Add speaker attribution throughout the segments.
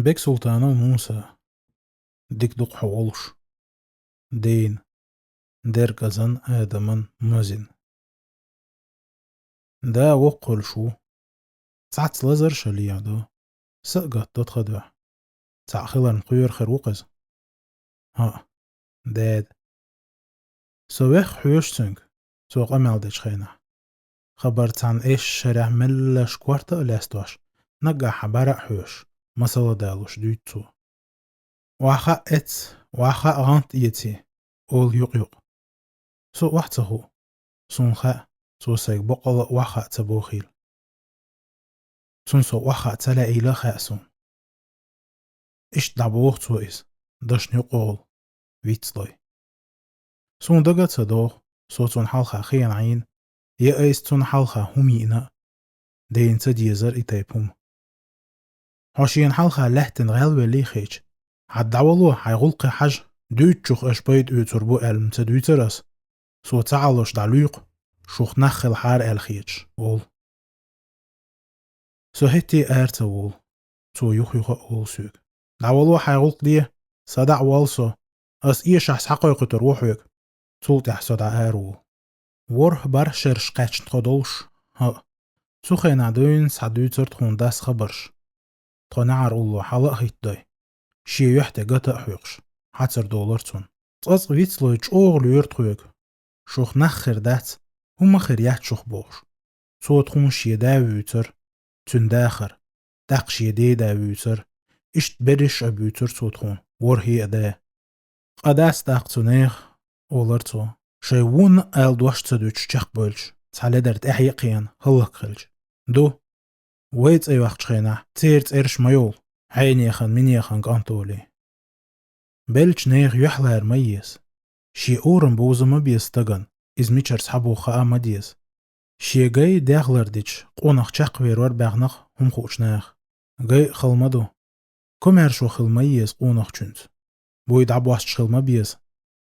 Speaker 1: بيك سلطانة وموسى ديك دق حوالش دين دير كزن آدمن مزن دا وقل شو ساعت لزر شليا دا سقط تتخدع تعخلن قير خروقز ها داد سويخ حيوش سنك سوق أمال ديش خينا خبرت عن إيش شرع ملش كوارتا لاستواش نقع حبارع حيوش مسلا دالوش دويتو واخا ات واخا غانت يتي أول يوق سو وحته سونخا سو سيك بقل واخا تبوخيل سونسو واخا تلا إيلا خاسون إش دعبوخ تو إس داش نيقول ويتسلوي سون دقا تدوخ سو تون حالخا خيان عين يا إيس تون حالخا همينا دين تديزر إتايبهم هاشين حالخا لحتن غالوة لي خيج عدعولو حيغلق حج دوتشوخ أشبايد أوتربو ألم تدويترس سو تعالوش دعلوق شوخ نخل حار الخيج أول سو هتي آرتا أول سو يخ أول سوك دعولو حيغلق دي صدع والسو أس إيه شخص حقايق تروحوك سو تحسد عارو وره بر شرش قاچن خدولش ها سو خينا دوين سعدويتر تخون داس خبرش تخونعر أولو حلق هيتداي شي يحتى قطع حيقش حتر دولار تون تقص ويتسلو يتشوغ ليرت خويك شوخ نخر دات هما خريات شوخ بوش سو تخون شي داويتر تون داخر داق شي دي داويتر اشت برش أبوتر سو تخون ورهي أدا قداس داق تونيخ أولرتو شيوون آل دوش تدوش جاق بولش تعالى درت أحيقيان هلق خلج دو ويت أي وقت خينا تيرت إرش ميول عيني يخن من يخن قانتولي بلش نيخ يحلار ميس شي أورم بوزم بيستغن إز ميچر صحبو خاا مديس شي جاي داغلر ديش قونخ چاق ويرور باغنخ هم خوشناخ جاي خلمدو كمر شو خلميس قونخ چونت بوي دعبواش خلما بيس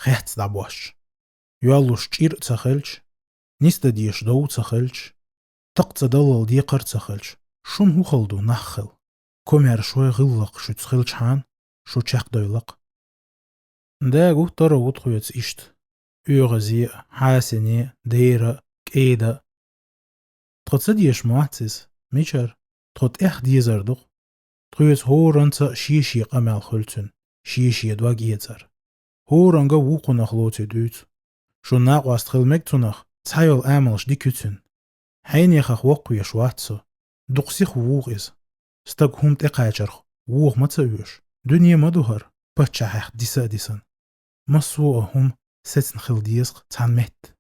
Speaker 1: خيحت دعبواش يالوش چير تسخلش نيست ديش دو تسخلش تق تدلل ديقر تسخلش شون هو خلدو نخل كمر شوي غلق شو تسخلش حان شو چاق دويلق دا قو ترى وطخويت إشت يغزي حاسني ديرة كيدا تقصد يش معتز ميشر تقصد إخ ديزر دق تقويت هو رنسا شيشي قمال خلتن شيشي دواج يتر هو رنگا ووقو نخلوتي دوت شو ناقواست خلمك تنخ تحيول آملش دي كتن حين يخخ وقو يشواتسو دقسيخ ووغ إز ستاق هم تقاجرخ ووغ متسويش دنيا مدوهر بچاحيخ ديسا ديسن مسوء هم ستن خلديسق تان مت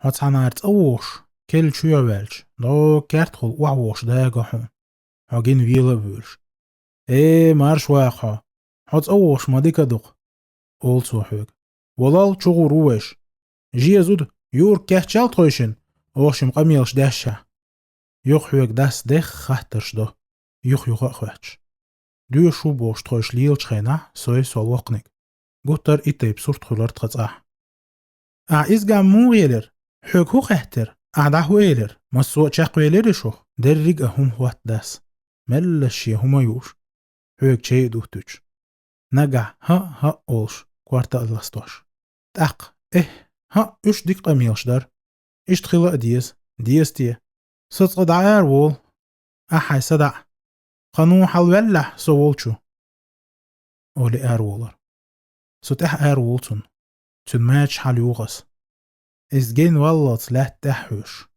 Speaker 1: هتان عرت أوش كل شو يوالش دو كارت خل وعوش داقا هم هاجين ويلا بولش مارش واقع هت أوش ما ديكا دق أول سوحوك ولال شغو روش جي زود يور كهتشال تويشن أوش مقاميلش داشا يخوك داس دخ خاترش دو يخ خواتش دو شو بوش تويش ليلش خينا سوي سوالوقنك قطر إتايب صورت خلار تقطع إزقا مو غيلر حوك هو خهتر أعداه ويلر مسوء شاق ويلر شوخ در ريقا هم هوات داس ملشي هما يوش حوك شيء دوتوش نقع ها أولش كوارتا أدلستوش تاق ها إش ديك قميلش دار إش تخيلا ديس تيه صدق دعير وول أحي صدع قانون حلوله سوولشو أولي وولر سوت وولتون تون ماتش حاليوغس إز جين والله تلاح تحوش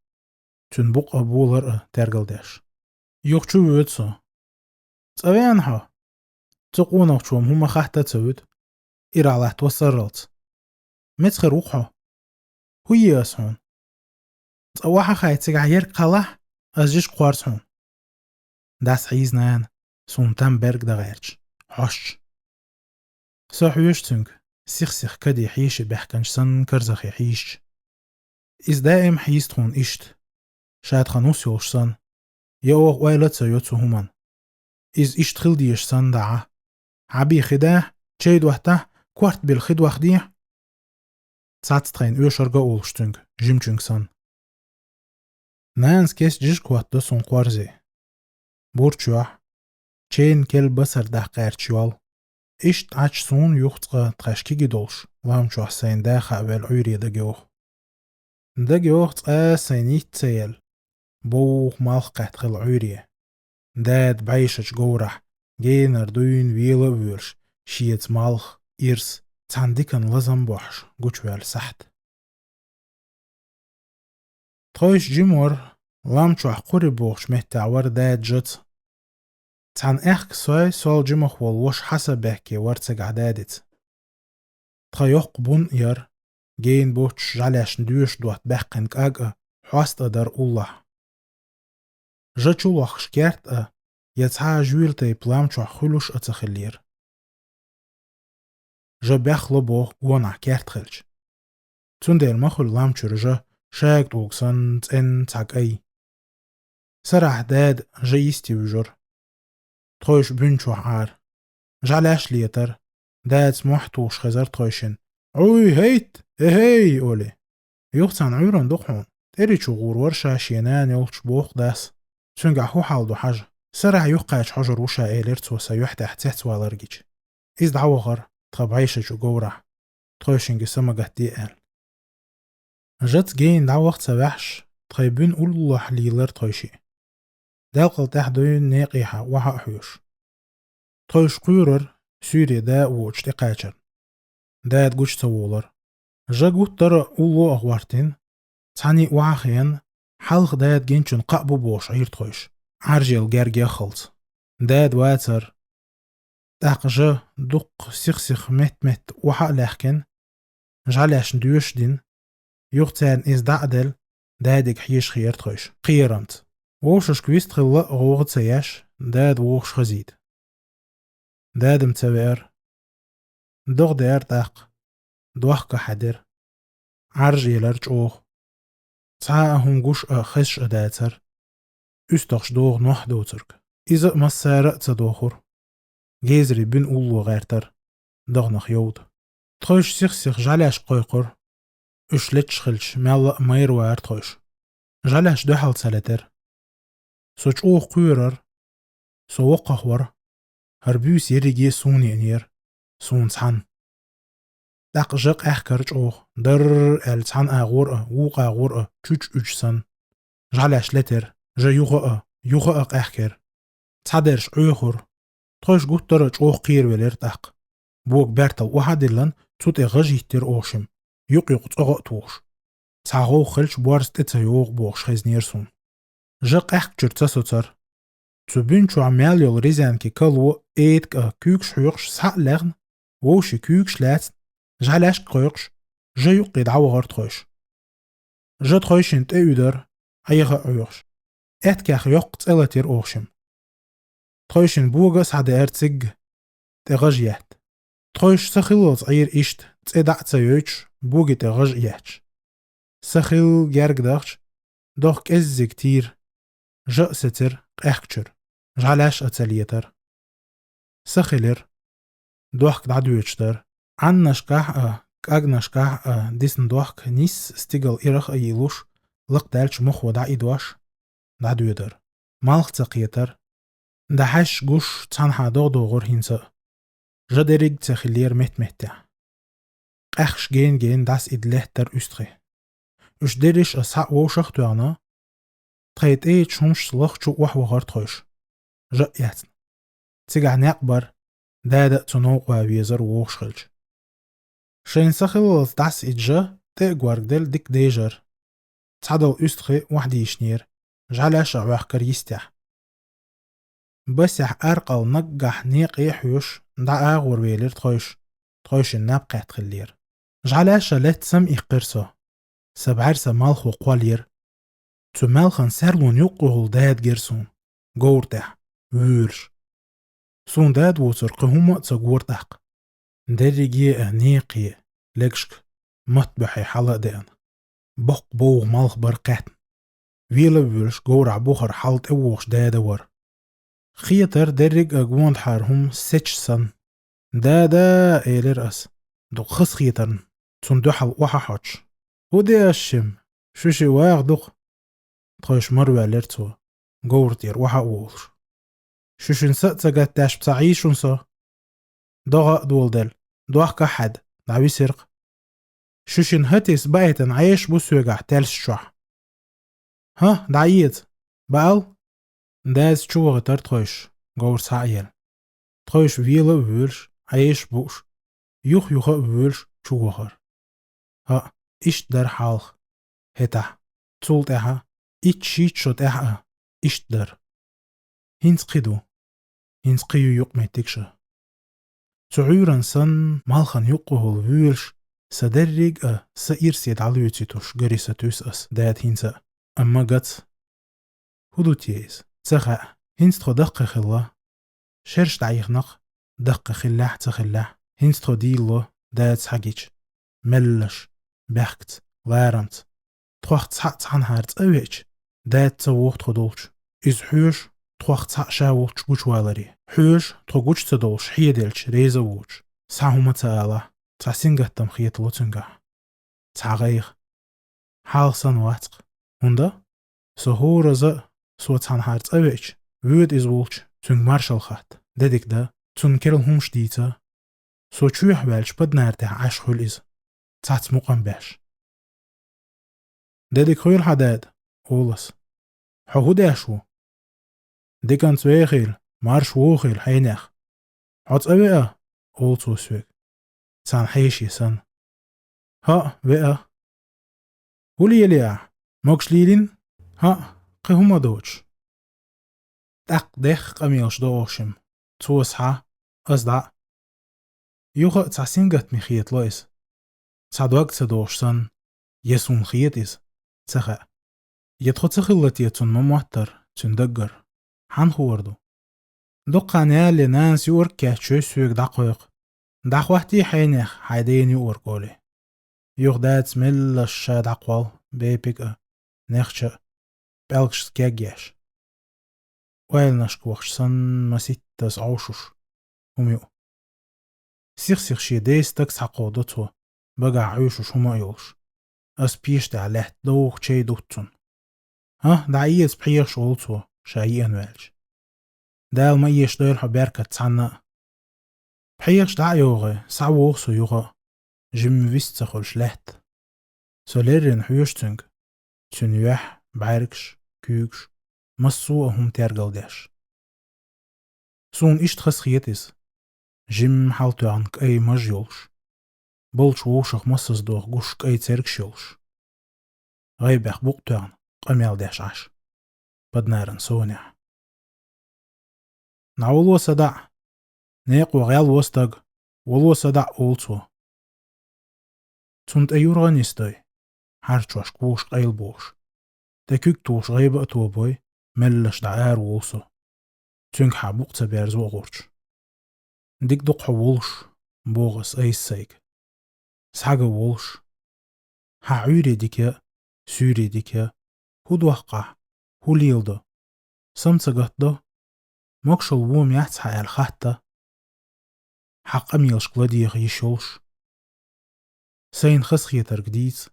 Speaker 1: تون بقى بولر ترقلداش يوغشو ويتسو تسويانها تقونك شوم هما خاحتا تسويد إرالح توصرلت متخر وقحو هوي أسهون تقواحا خايتك عير قلاح أزجيش قوارسهون داس عيزنان سونتان برق دا غيرش حوش ساحويش تنك سيخ كدي حيش بحكنش سن كرزخ يحيش إز دائم حيستخون إشت شاید خانوس يوشسن يوغ ويلت سيوتسو همان إز إشت خلديش سن دعا عبي خداه تشيد وحته كوارت بالخد وحديه تساتستخين يوشرغا أولشتنك جيمچنك سن نانس كيس جيش كوات دو سن قوارزي بورچوح چین کل بسر ده قرچیوال اشت عج سون یوخت تخشکی گدولش لام چو حسین ده خاول عوری ده گیوخت سینیت سیل بوخ مالخ قتخل عوری داد بعيشش جورح جينر دوين ويلا ويرش شيت مالخ إرس تانديكن لزم بوحش جوشوال سحت تخوش جيمور لام چوح قوري بوخش مهتعور داد جت تان اخك سوي سول جيموخ والوش حسب بحكي ورتسق عدادت تخيوق بون ير جين بوش جالش ندوش دوات بحقن كاقا حواست ادر الله جتشو وخش كارت يتسعى جويلتي بلام چوح خلوش اتخلير جا بخلو بوخ وانا كارت خلش تون دير مخل لام چرجا شاك دوغسان تن تاك اي سرح داد جا يستي وجر تخوش بن چوح عار جعلاش ليتر داد محتوش خزر تخوشن عوي هيت هي اولي يوختان عيران دقحون تري چو غور ورشا شينان يوخش بوخ داس تونقع هو حال دو حاجة سرح يوقعش حجر وشا ايلرت وسا يحتح تحت والرجيج إز دعوغر تخبعيشة جو جورح تخوشن جسما قهدي قال جت جين دعوغت سبحش تخيبين الله حليلر تخوشي دالقل تحدوين نيقيحة وحا حيوش تخوش قيرر سوري دا ووش تقاچر داد جوش تولر جا قوت ترى الله أغوارتين تاني واخين حلق داد جينشن قابو بوش عير تخوش عرجل جارجي خلط داد واتر داق جا دق سيخ مت وحا لحكن جعلاش ندوش دين يوختان إز دعدل دادك حيش خير تخوش قيرمت ووشش كويست خلا غوغت سياش داد ووش خزيد داد متبعر دوغ دار داق دوخ كحدر عرجي لرجوخ تعاهم جوش خش داتر استخش دوغ نوح دوترك إذا مسارة تدوخر جيزري بن أولو غيرتر دغنخ يود تخوش سيخ جعلاش قويقر اشلتش خلش مالا ميروار تخوش جعلاش دوحل سالتر سوچ اوخ قيرر سو وقخور هربيوس يريجي سوني انير سون تحن داق جق احكرج اوخ در التحن اغور ووق اغور چوچ سن جعلاش لتر جا يوغ احكر تحدرش عيخور تخوش قوت درج اوخ قير ولر داق بوك بارتل وحدلن توت اغجيتر اوشم يوق تغطوش تعغو خلش بوارست اتيوغ بوغش خزنيرسون جق احكر تسوتر تبين چو عمال يول ريزان كي كلو ايت كوكش حيوغش ساق لغن ووشي كوكش لات جعلاش قيقش جا يوقي دعوة غار تخوش جا تخوش انت ايودر ايغا ايوغش ات كاخ يوق تسالتير اوغشم تخوشن بوغس عدا ارتسج تغجيات تخوش سخيلوز عير اشت تسدع تسيوش بوغي تغجياتش سخيل جارج داخش دوخ ازي كتير جا ستر احكشر جعلاش اتساليتر سخيلر دوخ دعدويتشتر عنش كاغنش ديسن دوخ نيس استيغل إرخ ايلوش لق دالش مخ ودع ايدواش دعدويتر مالخ تقيتر دحش جوش تنحى دوغور هينسا جدريج تخلير مهتع اخش جين داس ادلهتر استخي اش دريش اسحق ووشخ توانا تخيت ايه تشونش سلخ چو وح وغار تخوش جأياتن تيجع نقبر دادا تنوق وابيزر ووش خلج شين سخل داس ادجا تيجوار دل ديك ديجر تعدل استخي وحدي يشنير جعلاش عواخكر يستح بسح أرقل نقح نيق يحوش دع أغور ويلر تخوش النابقى تخلير جعلاش لات سم إقرصة سبعرسة مالخو قوالير تو مالخن سرلون يقوهل داد جرسون جورتح ويرش سون داد ووتر قهومة تقورتح درجي نيقي لكشك مطبحي حلق دان بق بوغ مالخ برقاتن ويلا ويرش جورع بوخر حالت اووش دادور خيتر درج أجوان حارهم سن دا إيلر أس دو خس خيترن تون دوحل وحا حاج ودي أشم شوشي واغ دوخ تخوش مروع لرتو جورتير وحا أولش شوشن سأتساقات داش بسعيشون سو دوغا دولدل دوغ كحد دعوي سرق شوشن هتس بايتن عيش بوسوغا تالس شوح ها دعيت بقال داز شوغ ترتخوش غور سعيل تخوش فيلا ويلش عيش بوش يوخ يوخ ويلش شوغر ها إيش در حالخ هتا تولتها إتشيت شوتها إيش در هينس قيدو هينس قيو يوق ميتكشا تعورن سن مالخن يقوه الويلش سدرج سئير سيد علويتيتوش غريسة توس داد هينسا أما قط هدو تيز تسخع هينس تخو دقق خلا شرش دعيخنق دقق خلاح تخلاح هينس تخو ديلو داد سحقيج ملش بحكت لارنت تخوخ تسحق تحن هارت أويج داد تسووخ تخدولش إز حوش تخوخ تسحق شاووش بوشوالري حوش تخوش تدولش حيدلش ريزا ووش ساهما تالا تساسينغة تمخيط لوتنغا تاغيغ حال سن واتق هندا سهورة زا سو تحن هارت أويج ويد إز وولش تنگ مارشال خات دادك دا تن كيرل همش ديتا سو تشويح بالش بدنارته عاش خول إز تحت مقام باش دادك خويل حداد أولس حهو داشو ديكان تويخيل مارش ووخيل حينيخ عطس أبئة أول توسوك سان حيشي سن ها بئة ولي يليع موكش ليلين ها قهما دوش دق دخ قميوش دوشم توسحا أصدع يوخ تساسينغت مخيط لويس صدوك تدوش سن يسون خيط إز تخا يدخل تخلتي تن مموتر تن دقر حان خوردو دقانيا لناس يوركا تشو سوك دقويق دقوحتي حينيخ حيدين يوركولي يوخ دات سميل الشا دقوال بيبك نخشا بلغش سكاقياش ويل نشكوخش سن مسيتس عوشوش هميو سيخ شي ديس تكس حقو دوتو بقى عيوشوش هما يولش أس بيش دا لحت دوخ تشي دوتون ها دعيس بحيش ولتو شايين والج دال ما يش دير حبيركة تسعنا بحيش دع يوغي سعوغ سو يوغا جم ويست سخولش لحت سوليرين حيوشتنگ تنيوح بعركش كيوكش مصو هم تيرغل داش سون إشت خس خيتيس جم حالتو عنك أي مجيولش بولش ووشخ مصص دوغ قوشك أي تيركش يولش غيبخ بوقتو عن قميال داش عش بدنارن سونيح نعولو صدع نيق وغيال وستق ولو صدع أولتو تنت أيور غنيستوي حارتشوش كوش قيل بوش تكيك توش غيبا تو بوي ملش دعار وولسو تنك حابوق تبيرز وغورش ديك دق حوولش بوغس أي سيك سحاق وولش حعوري ديكا سوري ديكا هود وحقع هوليلدو سمتسقط مكشل ووم يحتح الخطة حق أميلش قلديغ يشولش سين خسخيتر قديس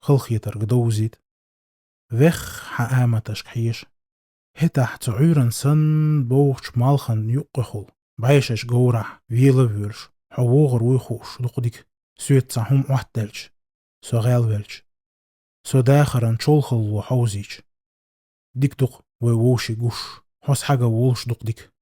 Speaker 1: خلخيتر قدوزيد وخ حقامتش كحيش هتح تعورن سن بوغش مالخن يقخل بعيشش قورح ويلا ويلش حووغر ويخوش دقديك سويت ساهم وحدلش سو غيل ويلش سو داخرن شولخل وحوزيش ديك دق ووشي قوش حوس حاجة وولش دقديك